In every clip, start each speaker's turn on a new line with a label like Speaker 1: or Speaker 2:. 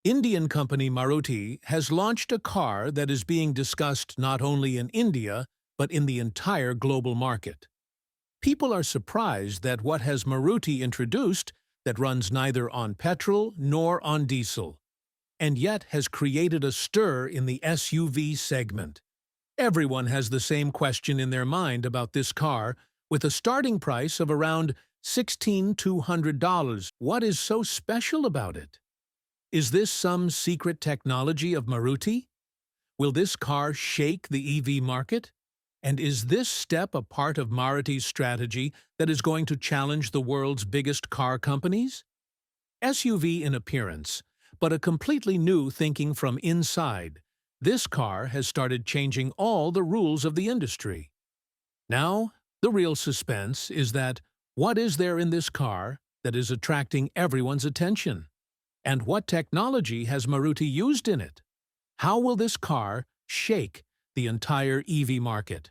Speaker 1: Indian company Maruti has launched a car that is being discussed not only in India, but in the entire global market. People are surprised that what has Maruti introduced that runs neither on petrol nor on diesel, and yet has created a stir in the SUV segment. Everyone has the same question in their mind about this car, with a starting price of around $16,200. What is so special about it? Is this some secret technology of Maruti? Will this car shake the EV market? And is this step a part of Maruti's strategy that is going to challenge the world's biggest car companies? SUV in appearance, but a completely new thinking from inside. This car has started changing all the rules of the industry. Now, the real suspense is that what is there in this car that is attracting everyone's attention? And what technology has Maruti used in it? How will this car shake the entire EV market?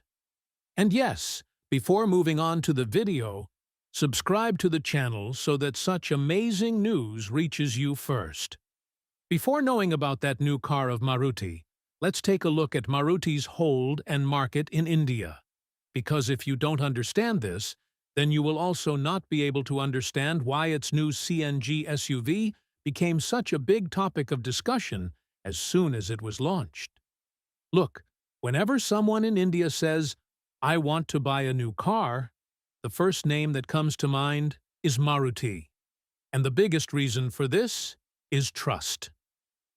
Speaker 1: And yes, before moving on to the video, subscribe to the channel so that such amazing news reaches you first. Before knowing about that new car of Maruti, let's take a look at Maruti's hold and market in India. Because if you don't understand this, then you will also not be able to understand why its new CNG SUV became such a big topic of discussion as soon as it was launched. Look, whenever someone in India says, "I want to buy a new car," the first name that comes to mind is Maruti. And the biggest reason for this is trust.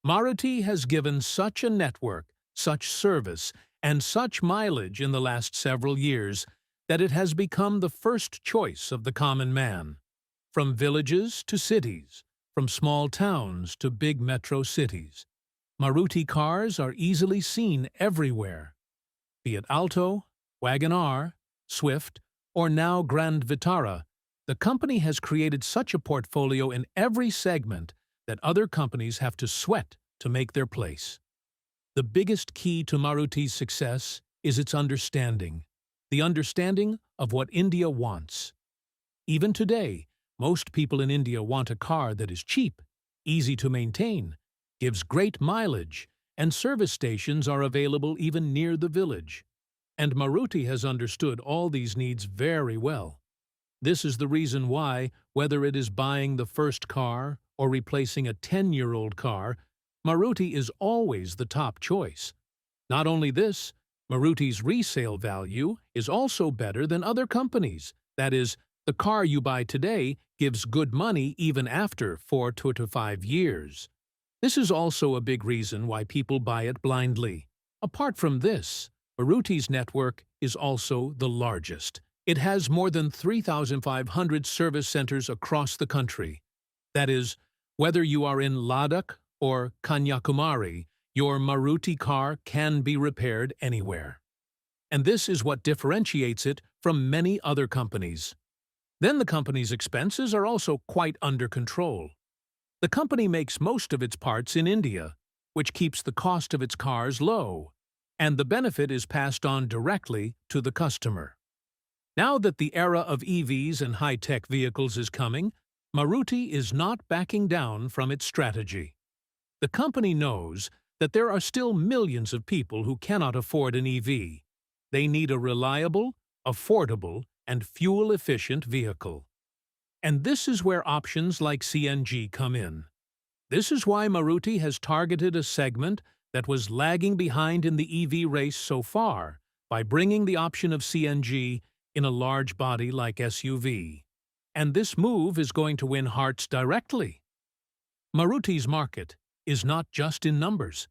Speaker 1: Maruti has given such a network, such service, and such mileage in the last several years that it has become the first choice of the common man. From villages to cities, from small towns to big metro cities, Maruti cars are easily seen everywhere. Be it Alto, Wagon-R, Swift, or now Grand Vitara, the company has created such a portfolio in every segment that other companies have to sweat to make their place. The biggest key to Maruti's success is its understanding, the understanding of what India wants. Even today, most people in India want a car that is cheap, easy to maintain, gives great mileage, and service stations are available even near the village. And Maruti has understood all these needs very well. This is the reason why, whether it is buying the first car or replacing a 10-year-old car, Maruti is always the top choice. Not only this, Maruti's resale value is also better than other companies. That is, the car you buy today gives good money even after 4 to 5 years. This is also a big reason why people buy it blindly. Apart from this, Maruti's network is also the largest. It has more than 3,500 service centers across the country. That is, whether you are in Ladakh or Kanyakumari, your Maruti car can be repaired anywhere. And this is what differentiates it from many other companies. Then the company's expenses are also quite under control. The company makes most of its parts in India, which keeps the cost of its cars low, and the benefit is passed on directly to the customer. Now that the era of EVs and high-tech vehicles is coming, Maruti is not backing down from its strategy. The company knows that there are still millions of people who cannot afford an EV. They need a reliable, affordable, and fuel-efficient vehicle. And this is where options like CNG come in. This is why Maruti has targeted a segment that was lagging behind in the EV race so far by bringing the option of CNG in a large body like SUV. And this move is going to win hearts directly. Maruti's market is not just in numbers.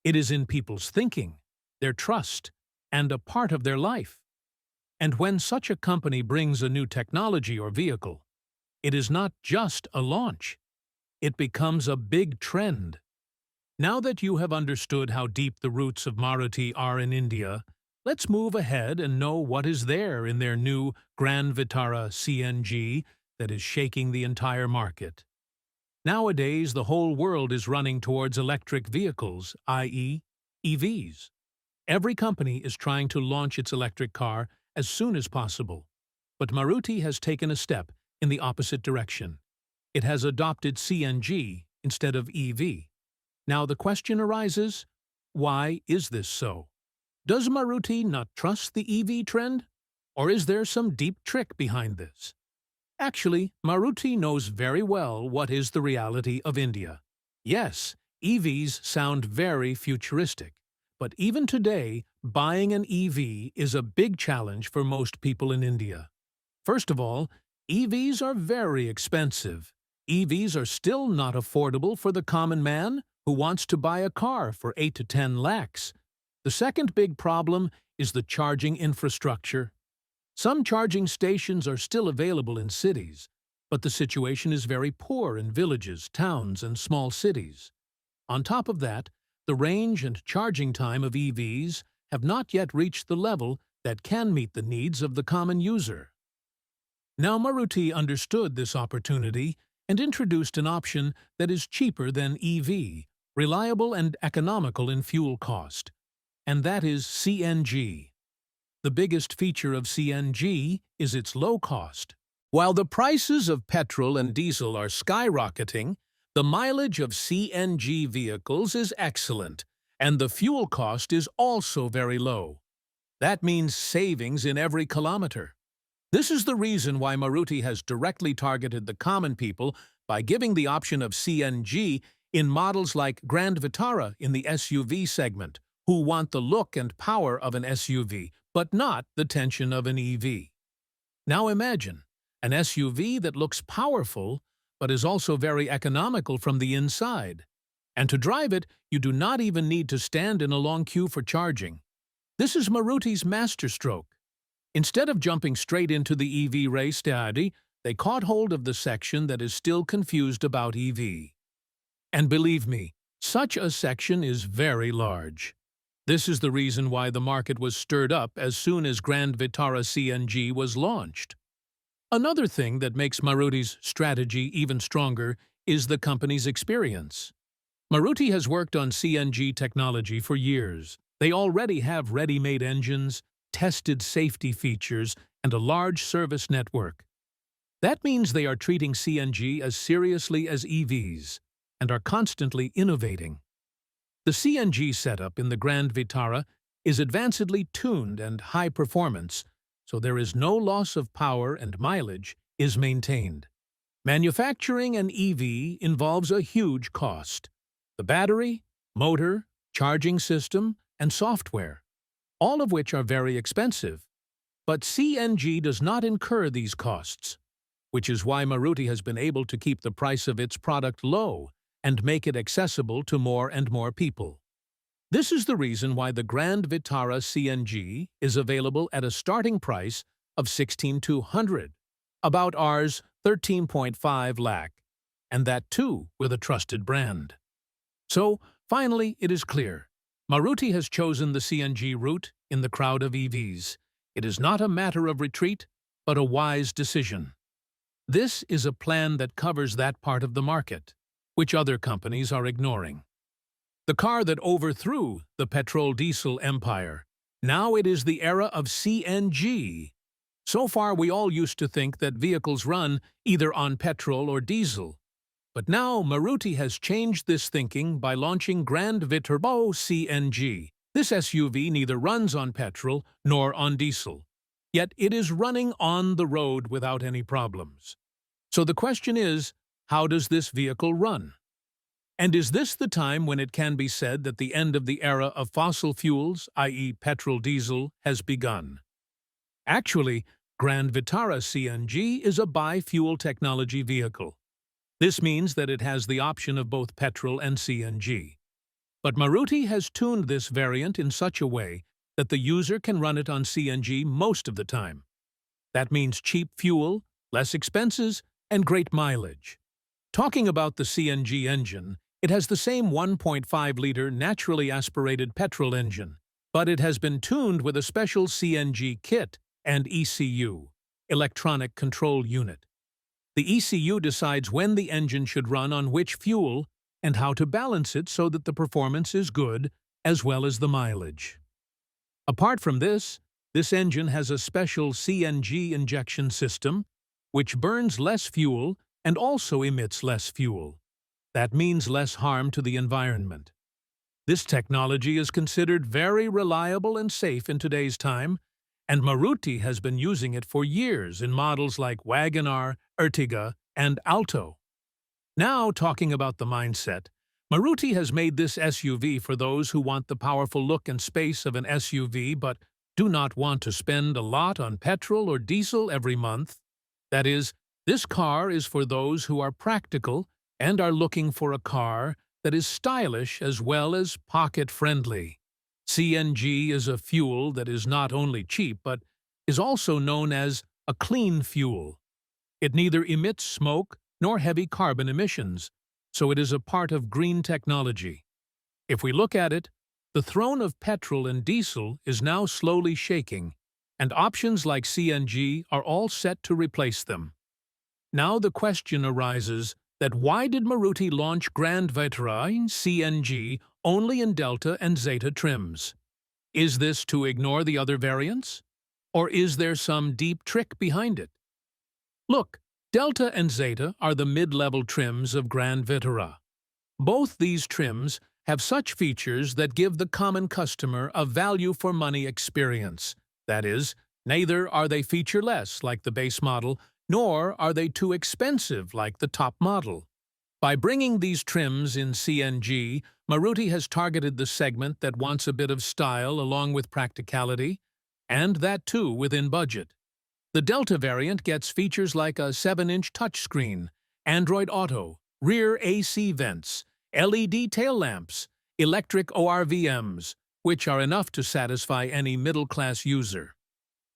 Speaker 1: It is in people's thinking, their trust, and a part of their life. And when such a company brings a new technology or vehicle, it is not just a launch. It becomes a big trend. Now that you have understood how deep the roots of Maruti are in India, let's move ahead and know what is there in their new Grand Vitara CNG that is shaking the entire market. Nowadays, the whole world is running towards electric vehicles, i.e., EVs. Every company is trying to launch its electric car as soon as possible. But Maruti has taken a step in the opposite direction. It has adopted CNG instead of EV. Now the question arises, why is this so? Does Maruti not trust the EV trend? Or is there some deep trick behind this? Actually, Maruti knows very well what is the reality of India. Yes, EVs sound very futuristic, but even today, buying an EV is a big challenge for most people in India. First of all, EVs are very expensive. EVs are still not affordable for the common man who wants to buy a car for 8 to 10 lakhs. The second big problem is the charging infrastructure. Some charging stations are still available in cities, but the situation is very poor in villages, towns, and small cities. On top of that, the range and charging time of EVs have not yet reached the level that can meet the needs of the common user. Now Maruti understood this opportunity and introduced an option that is cheaper than EV, reliable and economical in fuel cost, and that is CNG. The biggest feature of CNG is its low cost. While the prices of petrol and diesel are skyrocketing, the mileage of CNG vehicles is excellent, and the fuel cost is also very low. That means savings in every kilometer. This is the reason why Maruti has directly targeted the common people by giving the option of CNG in models like Grand Vitara in the SUV segment, who want the look and power of an SUV, but not the tension of an EV. Now imagine an SUV that looks powerful, but is also very economical from the inside. And to drive it, you do not even need to stand in a long queue for charging. This is Maruti's masterstroke. Instead of jumping straight into the EV race, they caught hold of the section that is still confused about EV. And believe me, such a section is very large. This is the reason why the market was stirred up as soon as Grand Vitara CNG was launched. Another thing that makes Maruti's strategy even stronger is the company's experience. Maruti has worked on CNG technology for years. They already have ready-made engines, tested safety features, and a large service network. That means they are treating CNG as seriously as EVs and are constantly innovating. The CNG setup in the Grand Vitara is advancedly tuned and high performance, so there is no loss of power and mileage is maintained. Manufacturing an EV involves a huge cost. The battery, motor, charging system, and software, all of which are very expensive. But CNG does not incur these costs, which is why Maruti has been able to keep the price of its product low and make it accessible to more and more people. This is the reason why the Grand Vitara CNG is available at a starting price of 16,200, about Rs 13.5 lakh, and that too with a trusted brand. So, finally, it is clear. Maruti has chosen the CNG route in the crowd of EVs. It is not a matter of retreat, but a wise decision. This is a plan that covers that part of the market, which other companies are ignoring. The car that overthrew the petrol-diesel empire. Now it is the era of CNG. So far, we all used to think that vehicles run either on petrol or diesel. But now Maruti has changed this thinking by launching Grand Vitara CNG. This SUV neither runs on petrol nor on diesel, yet it is running on the road without any problems. So the question is, how does this vehicle run? And is this the time when it can be said that the end of the era of fossil fuels, i.e. petrol-diesel, has begun? Actually, Grand Vitara CNG is a bi-fuel technology vehicle. This means that it has the option of both petrol and CNG. But Maruti has tuned this variant in such a way that the user can run it on CNG most of the time. That means cheap fuel, less expenses, and great mileage. Talking about the CNG engine, it has the same 1.5-liter naturally aspirated petrol engine, but it has been tuned with a special CNG kit and ECU, electronic control unit. The ECU decides when the engine should run on which fuel and how to balance it so that the performance is good as well as the mileage. Apart from this engine has a special CNG injection system, which burns less fuel and also emits less fuel. That means less harm to the environment. This technology is considered very reliable and safe in today's time, and Maruti has been using it for years in models like Wagon-R, Ertiga, and Alto. Now, talking about the mindset, Maruti has made this SUV for those who want the powerful look and space of an SUV but do not want to spend a lot on petrol or diesel every month. That is, this car is for those who are practical and are looking for a car that is stylish as well as pocket-friendly. CNG is a fuel that is not only cheap but is also known as a clean fuel. It neither emits smoke nor heavy carbon emissions, so it is a part of green technology. If we look at it, the throne of petrol and diesel is now slowly shaking, and options like CNG are all set to replace them. Now the question arises that why did Maruti launch Grand Vitara CNG only in Delta and Zeta trims? Is this to ignore the other variants? Or is there some deep trick behind it? Look, Delta and Zeta are the mid-level trims of Grand Vitara. Both these trims have such features that give the common customer a value-for-money experience. That is, neither are they featureless like the base model, nor are they too expensive like the top model. By bringing these trims in CNG, Maruti has targeted the segment that wants a bit of style along with practicality, and that too within budget. The Delta variant gets features like a 7-inch touchscreen, Android Auto, rear AC vents, LED tail lamps, electric ORVMs, which are enough to satisfy any middle-class user.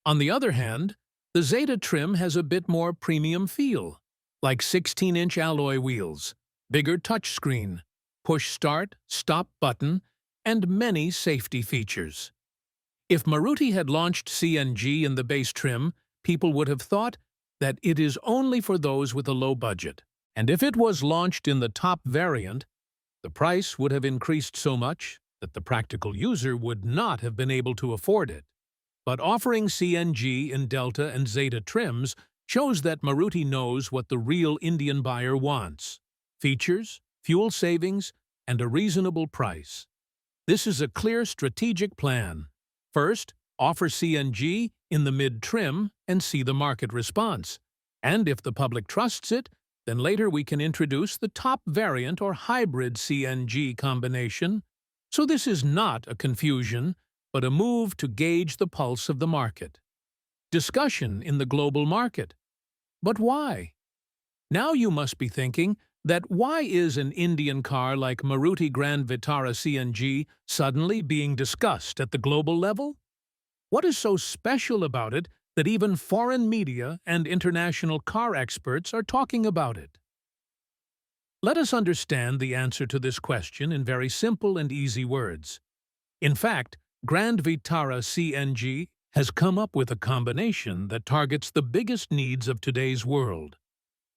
Speaker 1: On the other hand, the Zeta trim has a bit more premium feel, like 16-inch alloy wheels, bigger touchscreen, push-start, stop button, and many safety features. If Maruti had launched CNG in the base trim, people would have thought that it is only for those with a low budget. And if it was launched in the top variant, the price would have increased so much that the practical user would not have been able to afford it. But offering CNG in Delta and Zeta trims shows that Maruti knows what the real Indian buyer wants: features, fuel savings, and a reasonable price. This is a clear strategic plan. First, offer CNG in the mid-trim and see the market response. And if the public trusts it, then later we can introduce the top variant or hybrid CNG combination. So this is not a confusion, but a move to gauge the pulse of the market. Discussion in the global market. But why? Now you must be thinking that why is an Indian car like Maruti Grand Vitara CNG suddenly being discussed at the global level? What is so special about it that even foreign media and international car experts are talking about it? Let us understand the answer to this question in very simple and easy words. In fact, Grand Vitara CNG has come up with a combination that targets the biggest needs of today's world: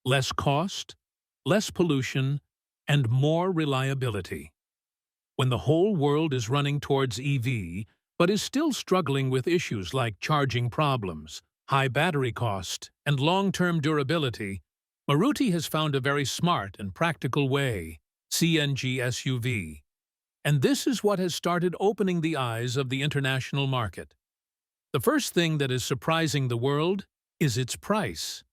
Speaker 1: less cost, less pollution, and more reliability. When the whole world is running towards EV, but is still struggling with issues like charging problems, high battery cost, and long-term durability, Maruti has found a very smart and practical way: CNG SUV. And this is what has started opening the eyes of the international market. The first thing that is surprising the world is its price.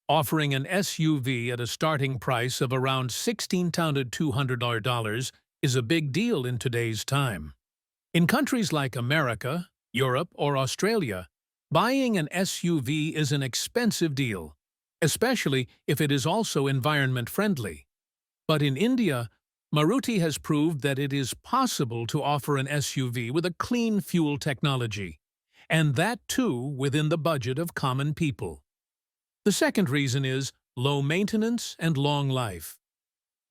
Speaker 1: Offering an SUV at a starting price of around $16,200 is a big deal in today's time. In countries like America, Europe, or Australia, buying an SUV is an expensive deal, especially if it is also environment-friendly. But in India, Maruti has proved that it is possible to offer an SUV with a clean fuel technology, and that too within the budget of common people. The second reason is low maintenance and long life.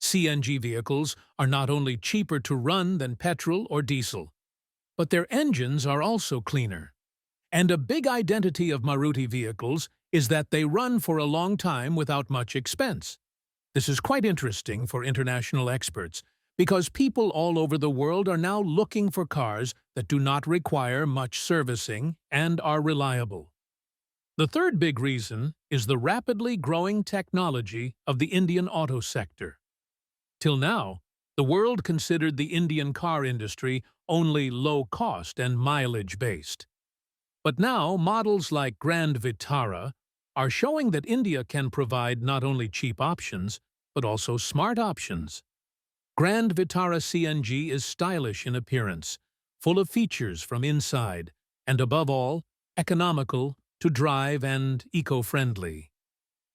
Speaker 1: CNG vehicles are not only cheaper to run than petrol or diesel, but their engines are also cleaner. And a big identity of Maruti vehicles is that they run for a long time without much expense. This is quite interesting for international experts, because people all over the world are now looking for cars that do not require much servicing and are reliable. The third big reason is the rapidly growing technology of the Indian auto sector. Till now, the world considered the Indian car industry only low-cost and mileage-based. But now, models like Grand Vitara are showing that India can provide not only cheap options, but also smart options. Grand Vitara CNG is stylish in appearance, full of features from inside, and above all, economical to drive and eco-friendly.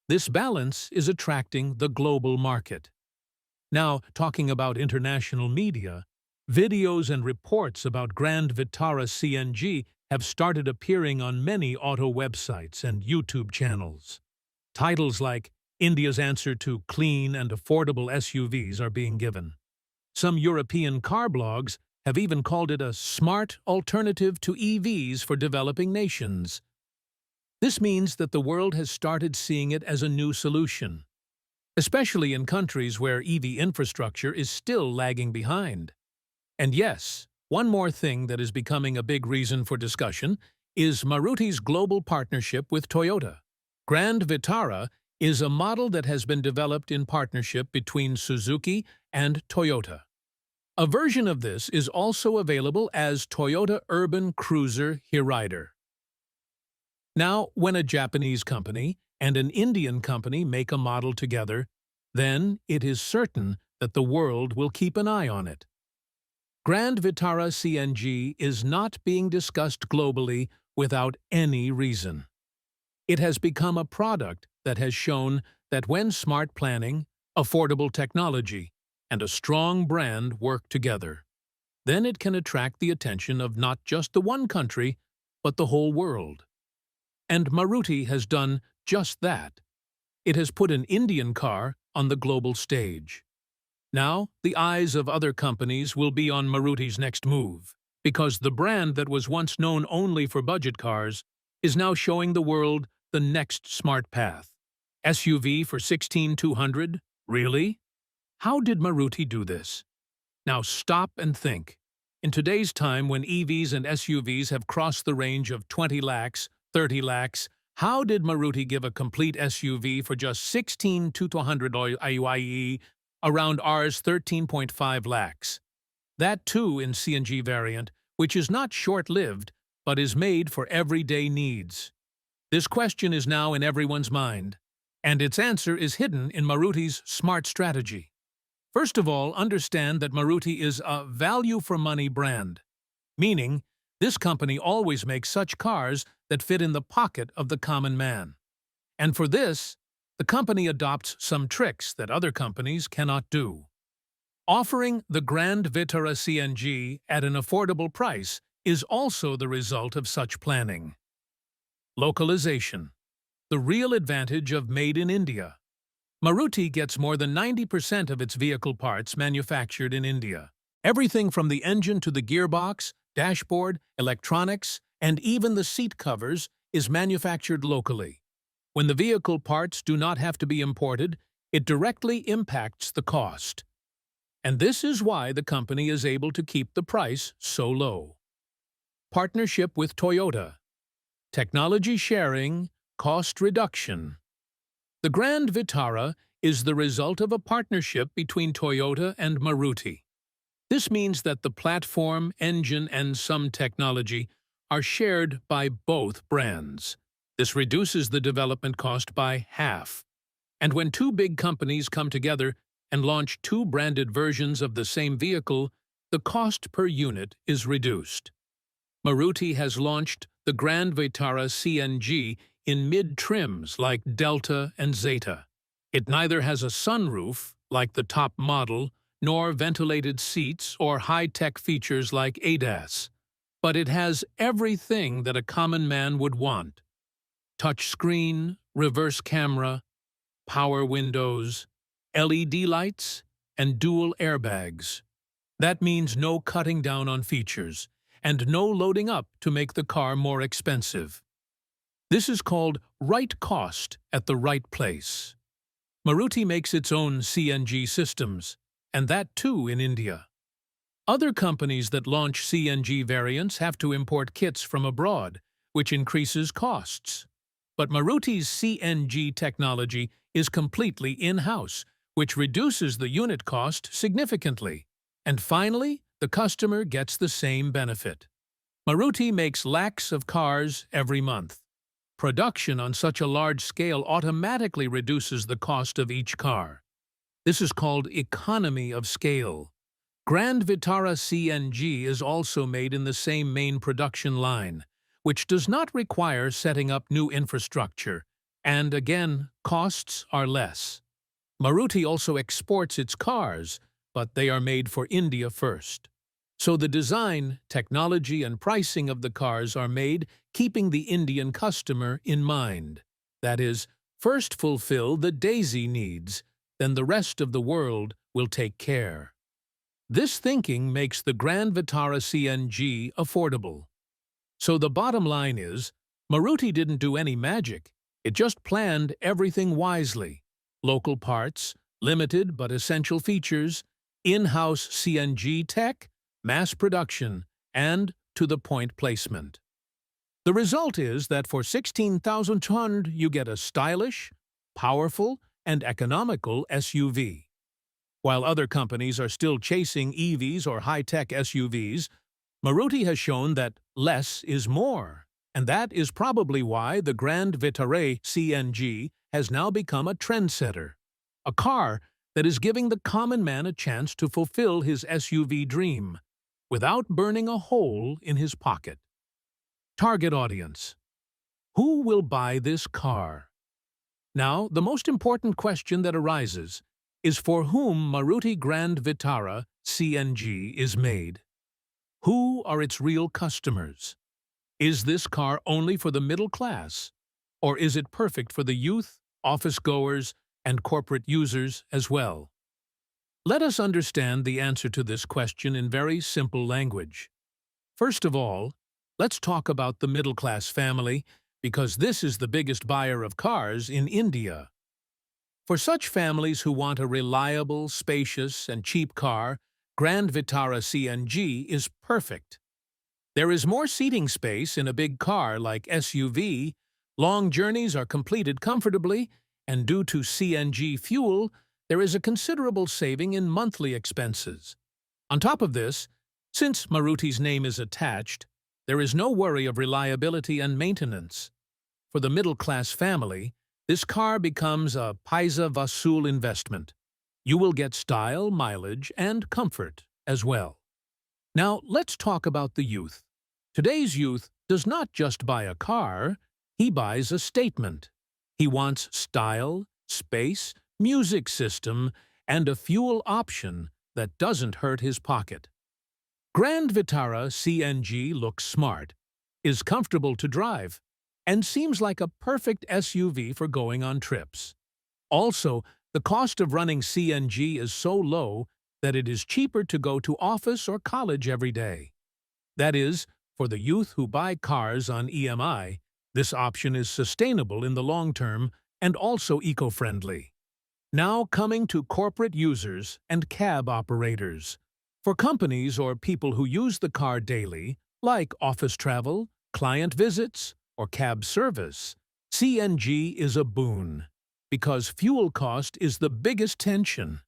Speaker 1: This balance is attracting the global market. Now, talking about international media, videos and reports about Grand Vitara CNG have started appearing on many auto websites and YouTube channels. Titles like India's answer to clean and affordable SUVs are being given. Some European car blogs have even called it a smart alternative to EVs for developing nations. This means that the world has started seeing it as a new solution, especially in countries where EV infrastructure is still lagging behind. And yes, one more thing that is becoming a big reason for discussion is Maruti's global partnership with Toyota. Grand Vitara is a model that has been developed in partnership between Suzuki and Toyota. A version of this is also available as Toyota Urban Cruiser Hyryder. Now, when a Japanese company and an Indian company make a model together, then it is certain that the world will keep an eye on it. Grand Vitara CNG is not being discussed globally without any reason. It has become a product that has shown that when smart planning, affordable technology, and a strong brand work together, then it can attract the attention of not just the one country, but the whole world. And Maruti has done just that. It has put an Indian car on the global stage. Now, the eyes of other companies will be on Maruti's next move, because the brand that was once known only for budget cars is now showing the world the next smart path. SUV for 16,200? Really? How did Maruti do this? Now stop and think. In today's time when EVs and SUVs have crossed the range of 20 lakhs, 30 lakhs, how did Maruti give a complete SUV for just 16,200 IUIE around Rs 13.5 lakhs? That too in CNG variant, which is not short-lived, but is made for everyday needs. This question is now in everyone's mind, and its answer is hidden in Maruti's smart strategy. First of all, understand that Maruti is a value-for-money brand, meaning this company always makes such cars that fit in the pocket of the common man. And for this, the company adopts some tricks that other companies cannot do. Offering the Grand Vitara CNG at an affordable price is also the result of such planning. Localization, the real advantage of Made in India. Maruti gets more than 90% of its vehicle parts manufactured in India. Everything from the engine to the gearbox, dashboard, electronics, and even the seat covers is manufactured locally. When the vehicle parts do not have to be imported, it directly impacts the cost. And this is why the company is able to keep the price so low. Partnership with Toyota. Technology sharing, cost reduction. The Grand Vitara is the result of a partnership between Toyota and Maruti. This means that the platform, engine, and some technology are shared by both brands. This reduces the development cost by half. And when two big companies come together and launch two branded versions of the same vehicle, the cost per unit is reduced. Maruti has launched the Grand Vitara CNG in mid-trims like Delta and Zeta. It neither has a sunroof, like the top model, nor ventilated seats or high-tech features like ADAS. But it has everything that a common man would want. Touchscreen, reverse camera, power windows, LED lights, and dual airbags. That means no cutting down on features, and no loading up to make the car more expensive. This is called right cost at the right place. Maruti makes its own CNG systems, and that too in India. Other companies that launch CNG variants have to import kits from abroad, which increases costs. But Maruti's CNG technology is completely in-house, which reduces the unit cost significantly. And finally, the customer gets the same benefit. Maruti makes lakhs of cars every month. Production on such a large scale automatically reduces the cost of each car. This is called economy of scale. Grand Vitara CNG is also made in the same main production line, which does not require setting up new infrastructure, and again, costs are less. Maruti also exports its cars, but they are made for India first. So the design, technology, and pricing of the cars are made keeping the Indian customer in mind. That is, first fulfill the Daisy needs, then the rest of the world will take care. This thinking makes the Grand Vitara CNG affordable. So the bottom line is, Maruti didn't do any magic. It just planned everything wisely. Local parts, limited but essential features, in-house CNG tech, mass production, and to-the-point placement. The result is that for 16,200 you get a stylish, powerful, and economical SUV. While other companies are still chasing EVs or high-tech SUVs, Maruti has shown that less is more, and that is probably why the Grand Vitara CNG has now become a trendsetter, a car that is giving the common man a chance to fulfill his SUV dream without burning a hole in his pocket. Target audience. Who will buy this car? Now, the most important question that arises is for whom Maruti Grand Vitara CNG is made. Who are its real customers? Is this car only for the middle class? Or is it perfect for the youth, office-goers, and corporate users as well? Let us understand the answer to this question in very simple language. First of all, let's talk about the middle-class family, because this is the biggest buyer of cars in India. For such families who want a reliable, spacious, and cheap car, Grand Vitara CNG is perfect. There is more seating space in a big car like SUV, long journeys are completed comfortably, and due to CNG fuel, there is a considerable saving in monthly expenses. On top of this, since Maruti's name is attached, there is no worry of reliability and maintenance. For the middle-class family, this car becomes a paisa vasool investment. You will get style, mileage, and comfort as well. Now, let's talk about the youth. Today's youth does not just buy a car, he buys a statement. He wants style, space, music system, and a fuel option that doesn't hurt his pocket. Grand Vitara CNG looks smart, is comfortable to drive, and seems like a perfect SUV for going on trips. Also, the cost of running CNG is so low that it is cheaper to go to office or college every day. That is, for the youth who buy cars on EMI, this option is sustainable in the long term and also eco-friendly. Now coming to corporate users and cab operators. For companies or people who use the car daily, like office travel, client visits, or cab service, CNG is a boon, because fuel cost is the biggest tension.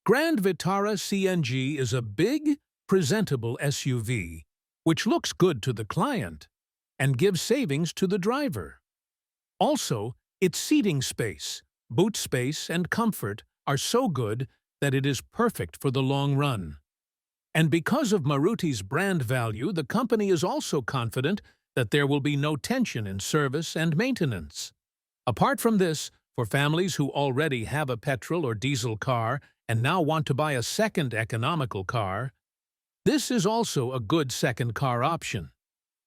Speaker 1: Grand Vitara CNG is a big, presentable SUV, which looks good to the client and gives savings to the driver. Also, its seating space, boot space, and comfort are so good that it is perfect for the long run. And because of Maruti's brand value, the company is also confident that there will be no tension in service and maintenance. Apart from this, for families who already have a petrol or diesel car and now want to buy a second economical car, this is also a good second car option.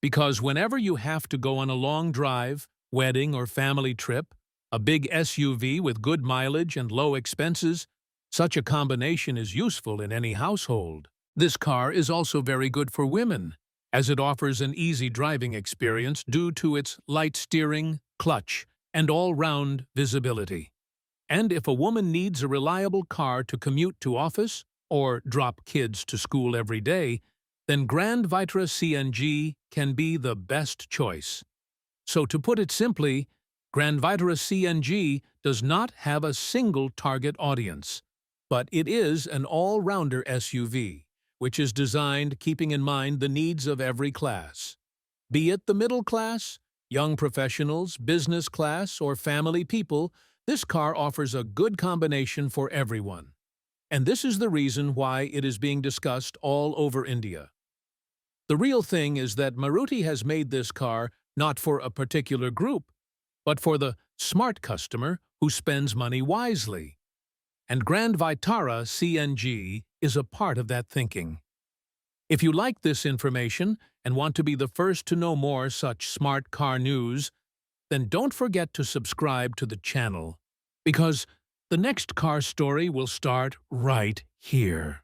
Speaker 1: Because whenever you have to go on a long drive, wedding, or family trip, a big SUV with good mileage and low expenses, such a combination is useful in any household. This car is also very good for women, as it offers an easy driving experience due to its light steering, clutch, and all-round visibility. And if a woman needs a reliable car to commute to office or drop kids to school every day, then Grand Vitara CNG can be the best choice. So to put it simply, Grand Vitara CNG does not have a single target audience, but it is an all-rounder SUV, which is designed keeping in mind the needs of every class. Be it the middle class, young professionals, business class, or family people, this car offers a good combination for everyone. And this is the reason why it is being discussed all over India. The real thing is that Maruti has made this car not for a particular group, but for the smart customer who spends money wisely. And Grand Vitara CNG is a part of that thinking. If you like this information and want to be the first to know more such smart car news, then don't forget to subscribe to the channel, because the next car story will start right here.